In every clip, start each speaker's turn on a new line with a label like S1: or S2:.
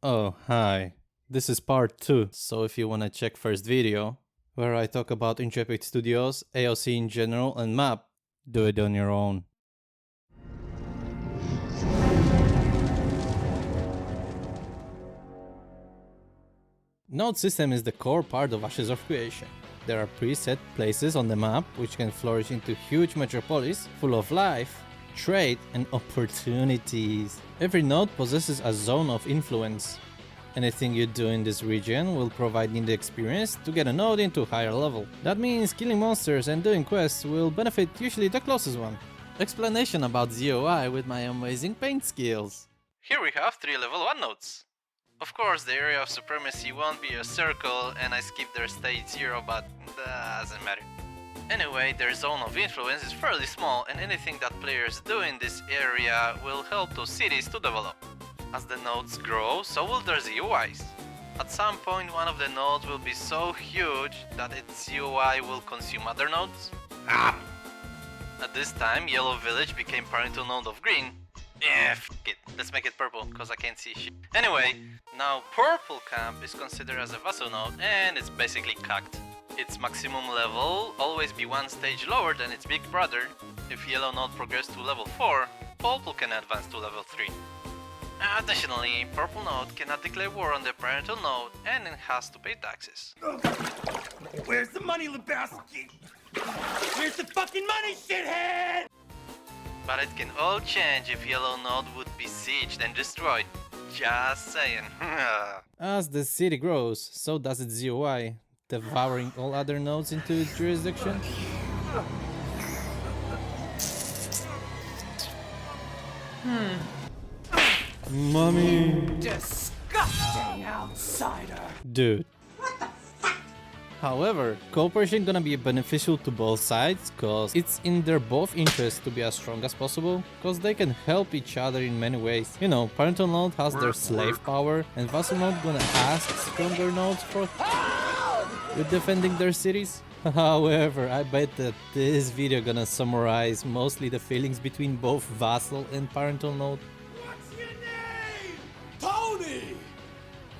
S1: Oh, hi. This is part 2, so if you wanna check first video, where I talk about Intrepid Studios, AOC in general and map, do it on your own. Node system is the core part of Ashes of Creation. There are preset places on the map which can flourish into huge metropolis full of life, trade and opportunities. Every node possesses a zone of influence. Anything you do in this region will provide needed experience to get a node into a higher level. That means killing monsters and doing quests will benefit usually the closest one. Explanation about ZOI with my amazing paint skills. Here we have 3 level 1 nodes. Of course, the area of supremacy won't be a circle and I skipped their stage 0, but doesn't matter. Anyway, their zone of influence is fairly small and anything that players do in this area will help those cities to develop. As the nodes grow, so will their ZOIs. At some point, one of the nodes will be so huge that its ZOI will consume other nodes. At this time, Yellow Village became parental node of Green. F it, let's make it purple, cause I can't see shit. Anyway, now Purple Camp is considered as a vassal node and it's basically cucked. Its maximum level always be one stage lower than its big brother. If Yellow node progresses to level 4, Purple can advance to level 3. Additionally, Purple node cannot declare war on the parental node and it has to pay taxes.
S2: Where's the money, Lebowski? Where's the fucking money, shithead?
S1: But it can all change if Yellow node would be sieged and destroyed. Just saying. As the city grows, so does its ZOI, devouring all other nodes into its jurisdiction. Mommy!
S2: Disgusting outsider!
S1: Dude. However, cooperation gonna be beneficial to both sides, cause it's in their both interests to be as strong as possible, cause they can help each other in many ways. You know, parental node has their slave power, and vassal node gonna ask stronger nodes for with defending their cities. However, I bet that this video gonna summarize mostly the feelings between both vassal and parental node.
S2: What's your name? Tony!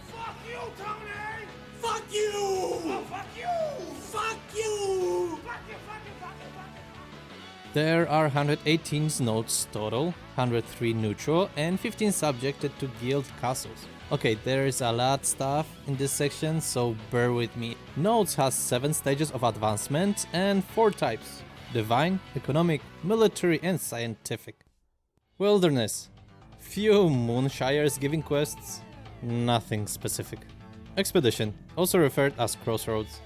S2: Fuck you, Tony! Fuck you! Oh, fuck you! Fuck you! Fuck you, fuck you, fuck you, fuck you!
S1: There are 118 nodes total, 103 neutral and 15 subjected to guild castles. Okay, there is a lot stuff in this section, so bear with me. Nodes has 7 stages of advancement and 4 types: divine, economic, military and scientific. Wilderness. Few moonshires giving quests, nothing specific. Expedition, also referred as crossroads.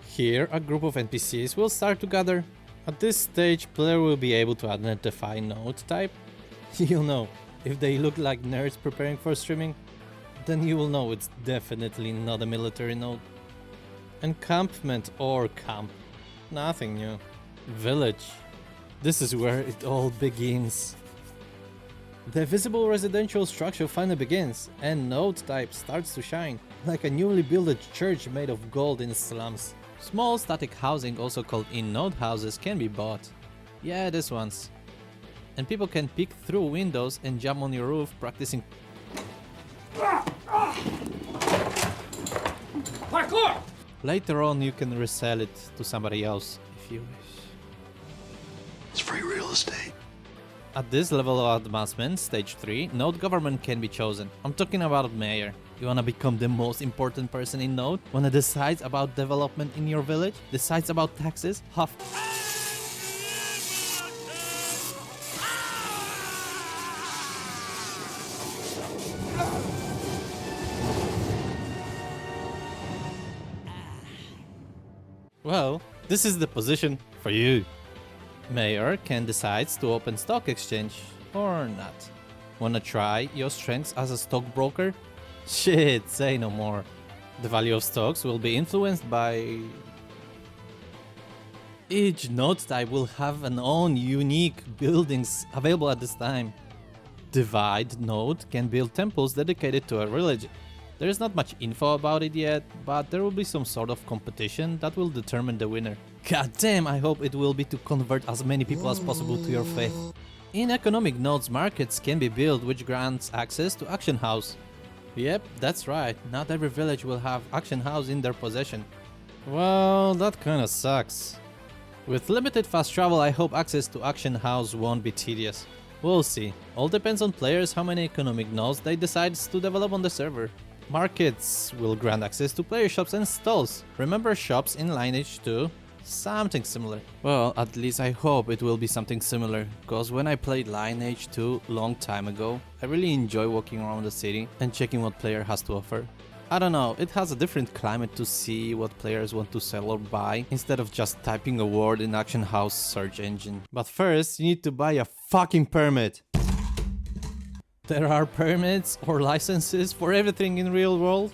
S1: Here a group of NPCs will start to gather. At this stage, player will be able to identify node type. You'll know, if they look like nerds preparing for streaming, then you will know it's definitely not a military node. Encampment or camp, nothing new. Village, this is where it all begins. The visible residential structure finally begins, and node type starts to shine, like a newly built church made of gold in slums. Small static housing, also called in-node houses, can be bought. Yeah, these ones. And people can peek through windows and jump on your roof practicing
S2: Parkour!
S1: Later on you can resell it to somebody else if you wish.
S3: It's free real estate.
S1: At this level of advancement, stage 3, node government can be chosen. I'm talking about mayor. You wanna become the most important person in node? Wanna decide about development in your village? Decides about taxes? Well, this is the position for you. Mayor can decide to open stock exchange or not. Wanna try your strengths as a stockbroker? Shit, say no more. The value of stocks will be influenced by... Each node type will have an own unique buildings available at this time. Divide node can build temples dedicated to a religion. There is not much info about it yet, but there will be some sort of competition that will determine the winner. God damn, I hope it will be to convert as many people as possible to your faith. In economic nodes, markets can be built which grants access to auction house. Yep, that's right, not every village will have Action House in their possession. Well, that kinda sucks. With limited fast travel, I hope access to Action House won't be tedious. We'll see. All depends on players how many economic nodes they decide to develop on the server. Markets will grant access to player shops and stalls. Remember shops in Lineage 2? Something similar. Well, at least I hope it will be something similar, cause when I played Lineage 2 long time ago, I really enjoy walking around the city and checking what player has to offer. I don't know, it has a different climate to see what players want to sell or buy, instead of just typing a word in Action House search engine. But first, you need to buy a fucking permit. There are permits or licenses for everything in real world.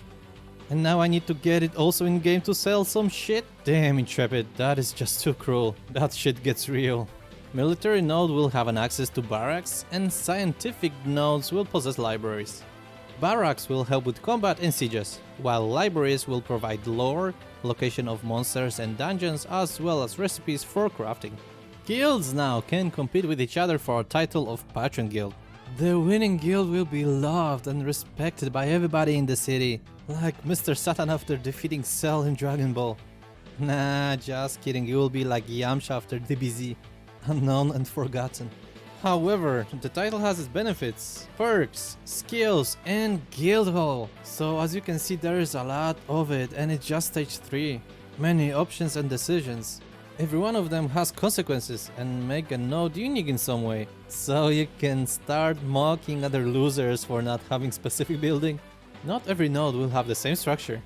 S1: And now I need to get it also in game to sell some shit? Damn, Intrepid, that is just too cruel. That shit gets real. Military node will have an access to barracks, and scientific nodes will possess libraries. Barracks will help with combat and sieges, while libraries will provide lore, location of monsters and dungeons, as well as recipes for crafting. Guilds now can compete with each other for a title of Patron Guild. The winning guild will be loved and respected by everybody in the city, like Mr. Satan after defeating Cell in Dragon Ball. Nah, just kidding, you will be like Yamcha after DBZ, unknown and forgotten. However, the title has its benefits, perks, skills, and guild hall. So as you can see, there is a lot of it, and it's just stage 3. Many options and decisions. Every one of them has consequences and make a node unique in some way. So you can start mocking other losers for not having specific building. Not every node will have the same structure,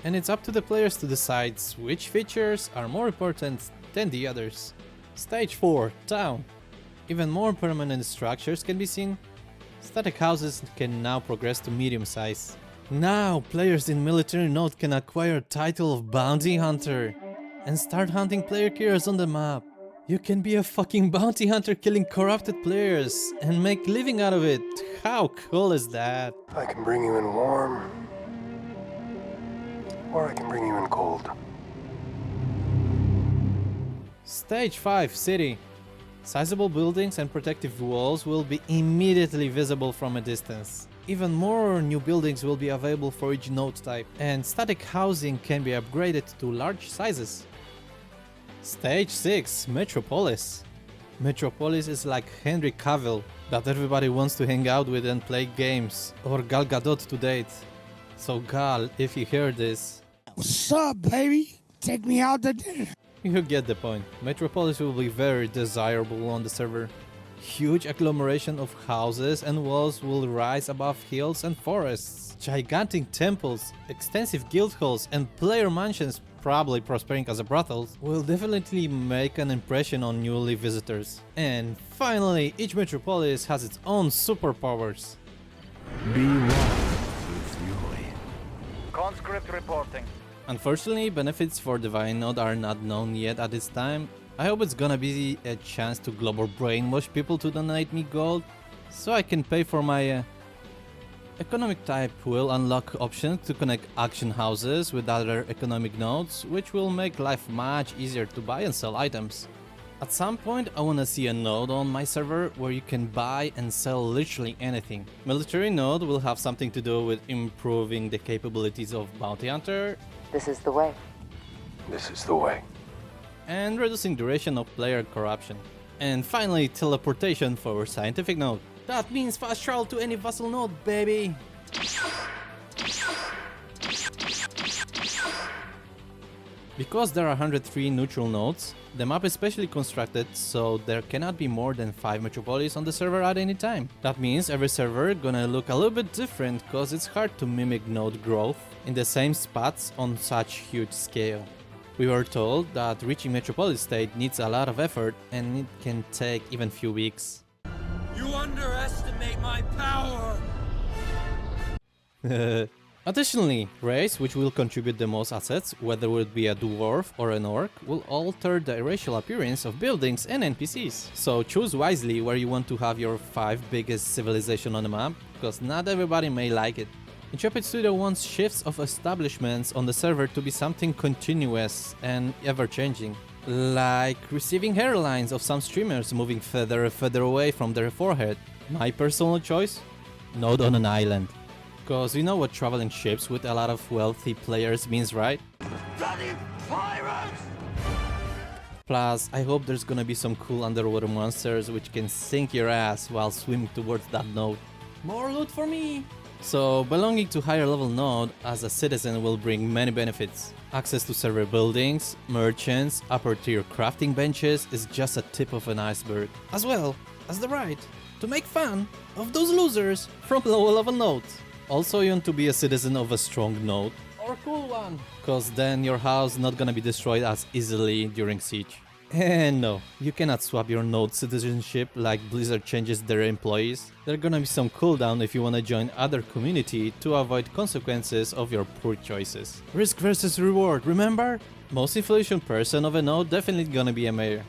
S1: and it's up to the players to decide which features are more important than the others. Stage 4, Town. Even more permanent structures can be seen. Static houses can now progress to medium size. Now players in military node can acquire title of Bounty Hunter and start hunting player killers on the map. You can be a fucking bounty hunter killing corrupted players and make living out of it. How cool is that?
S3: I can bring you in warm, or I can bring you in cold.
S1: Stage 5, City. Sizable buildings and protective walls will be immediately visible from a distance. Even more new buildings will be available for each node type, and static housing can be upgraded to large sizes. Stage 6, Metropolis. Metropolis is like Henry Cavill, that everybody wants to hang out with and play games, or Gal Gadot to date. So Gal, if you hear this,
S2: What's up, baby? Take me out to dinner.
S1: you get the point. Metropolis will be very desirable on the server. Huge agglomeration of houses and walls will rise above hills and forests. Gigantic temples, extensive guild halls, and player mansions, probably prospering as a brothel, will definitely make an impression on newly visitors. And finally, each metropolis has its own superpowers.
S3: Be one with Yui.
S4: Conscript reporting.
S1: Unfortunately, benefits for Divine Node are not known yet at this time. I hope it's gonna be a chance to global brainwash people to donate me gold, so I can pay for my economic type will unlock options to connect action houses with other economic nodes, which will make life much easier to buy and sell items. At some point, I wanna see a node on my server where you can buy and sell literally anything. Military node will have something to do with improving the capabilities of Bounty Hunter,
S5: This is the way.
S3: This is the way.
S1: and reducing duration of player corruption. And finally, teleportation for scientific node. That means fast travel to any vassal node, baby! Because there are 103 neutral nodes, the map is specially constructed so there cannot be more than 5 metropolis on the server at any time. That means every server gonna look a little bit different cause it's hard to mimic node growth in the same spots on such huge scale. We were told that reaching metropolis state needs a lot of effort and it can take even few weeks.
S2: You underestimate my power.
S1: Additionally, race, which will contribute the most assets, whether it be a dwarf or an orc, will alter the racial appearance of buildings and NPCs. So choose wisely where you want to have your 5 biggest civilization on the map, because not everybody may like it. Intrepid Studio wants shifts of establishments on the server to be something continuous and ever-changing. Like receiving hairlines of some streamers moving further away from their forehead. My personal choice? Node on an island. Cause you know what traveling ships with a lot of wealthy players means, right?
S2: Bloody pirates!
S1: Plus, I hope there's gonna be some cool underwater monsters which can sink your ass while swimming towards that node. More loot for me! So, belonging to higher level node as a citizen will bring many benefits. Access to server buildings, merchants, upper tier crafting benches is just a tip of an iceberg. As well as the right to make fun of those losers from lower level nodes. Also, you want to be a citizen of a strong node or cool one, cause then your house not gonna be destroyed as easily during siege. And no, you cannot swap your node citizenship like Blizzard changes their employees. There's gonna be some cooldown if you wanna join other community to avoid consequences of your poor choices. Risk versus reward, remember? Most influential person of a node definitely gonna be a mayor.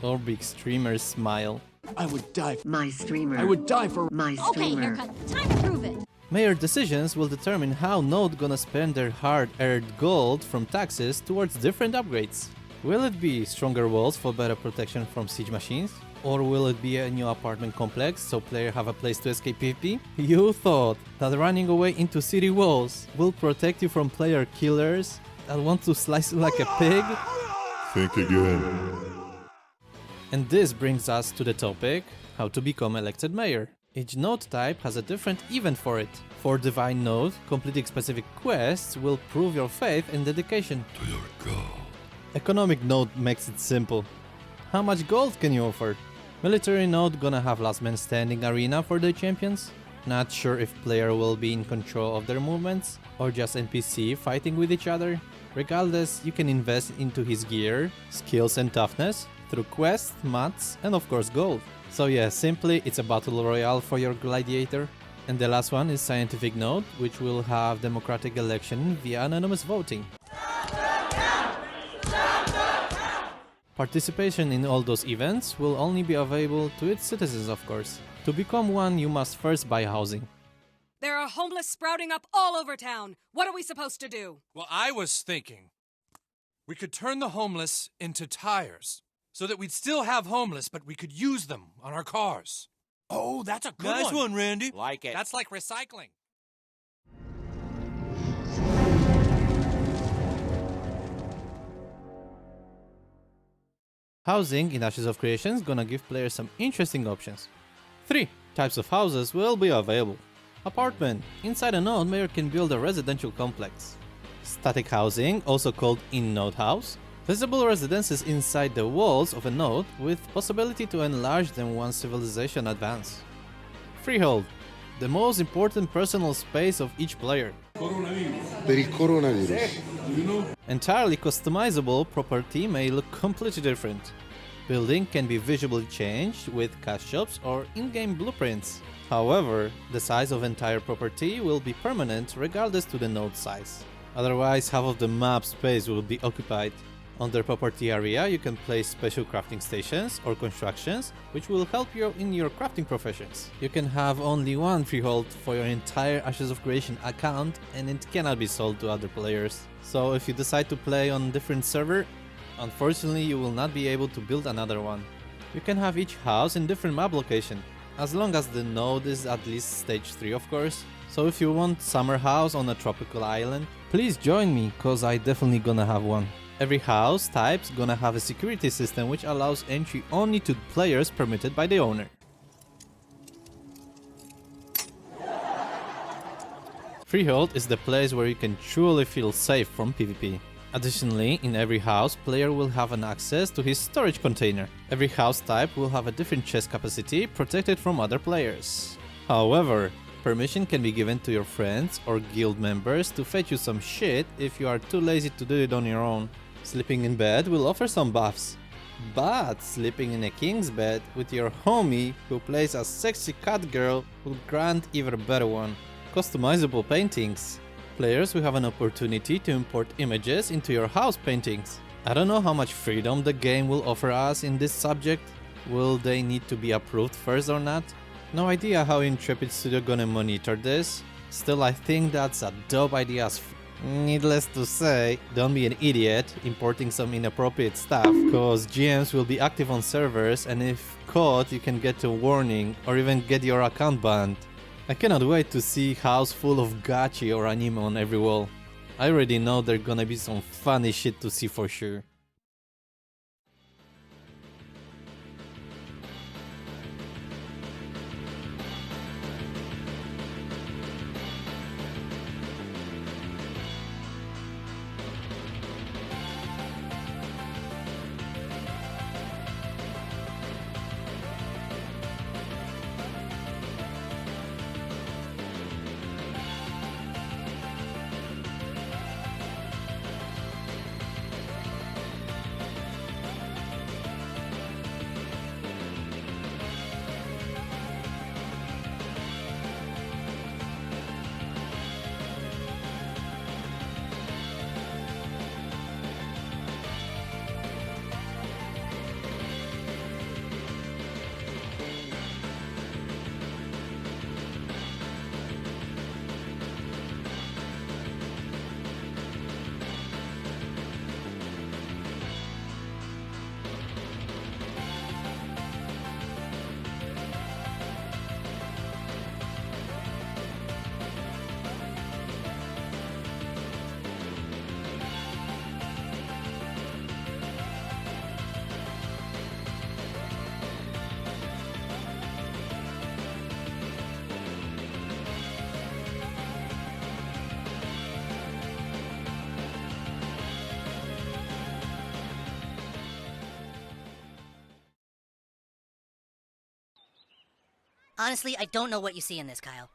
S1: Or big streamers smile.
S2: I would die for
S5: My streamer.
S2: I would die for
S5: My
S6: Okay,
S5: streamer.
S6: haircut. Time to prove it.
S1: Mayor decisions will determine how node gonna spend their hard-earned gold from taxes towards different upgrades. Will it be stronger walls for better protection from siege machines? Or will it be a new apartment complex so players have a place to escape PvP? You thought that running away into city walls will protect you from player killers that want to slice you like a pig?
S7: Think again.
S1: And this brings us to the topic, how to become elected mayor. Each node type has a different event for it. For Divine Node, completing specific quests will prove your faith and dedication
S7: To your goal.
S1: Economic node makes it simple. How much gold can you offer? Military node gonna have last man standing arena for the champions? Not sure if player will be in control of their movements or just NPC fighting with each other. Regardless, you can invest into his gear, skills and toughness through quests, mats and of course gold. So yeah, simply it's a battle royale for your gladiator. And the last one is scientific node, which will have democratic election via anonymous voting. Participation in all those events will only be available to its citizens, of course. To become one, you must first buy housing.
S8: There are homeless sprouting up all over town. What are we supposed to do?
S9: Well, I was thinking we could turn the homeless into tires so that we'd still have homeless, but we could use them on our cars.
S2: Oh, that's a good
S9: Nice one,
S2: Randy.
S9: Like it. That's like recycling.
S1: Housing in Ashes of Creation is gonna give players some interesting options. 3 types of houses will be available. Apartment. Inside a node, mayor can build a residential complex. Static housing, also called in-node house. Visible residences inside the walls of a node with possibility to enlarge them once civilization advance. Freehold. The most important personal space of each player.
S7: Per il coronavirus.
S1: Entirely customizable property may look completely different. Building can be visually changed with cash shops or in-game blueprints. However, the size of entire property will be permanent regardless to the node size. Otherwise, half of the map space will be occupied. On the property area, you can place special crafting stations or constructions, which will help you in your crafting professions. You can have only one freehold for your entire Ashes of Creation account, and it cannot be sold to other players. So if you decide to play on different server, unfortunately you will not be able to build another one. You can have each house in different map location, as long as the node is at least stage 3 of course. So if you want summer house on a tropical island, please join me, cause I definitely gonna have one. Every house type's gonna have a security system which allows entry only to players permitted by the owner. Freehold is the place where you can truly feel safe from PvP. Additionally, in every house, player will have an access to his storage container. Every house type will have a different chest capacity protected from other players. However, permission can be given to your friends or guild members to fetch you some shit if you are too lazy to do it on your own. Sleeping in bed will offer some buffs, but sleeping in a king's bed with your homie who plays a sexy cat girl will grant even a better one. Customizable paintings. Players will have an opportunity to import images into your house paintings. I don't know how much freedom the game will offer us in this subject. Will they need to be approved first or not? No idea how Intrepid Studios gonna monitor this. Still, I think that's a dope idea as f. Needless to say, don't be an idiot importing some inappropriate stuff, cause GMs will be active on servers and if caught you can get a warning or even get your account banned. I cannot wait to see house full of gachi or anime on every wall. I already know there's gonna be some funny shit to see for sure.
S5: Honestly, I don't know what you see in this, Kyle.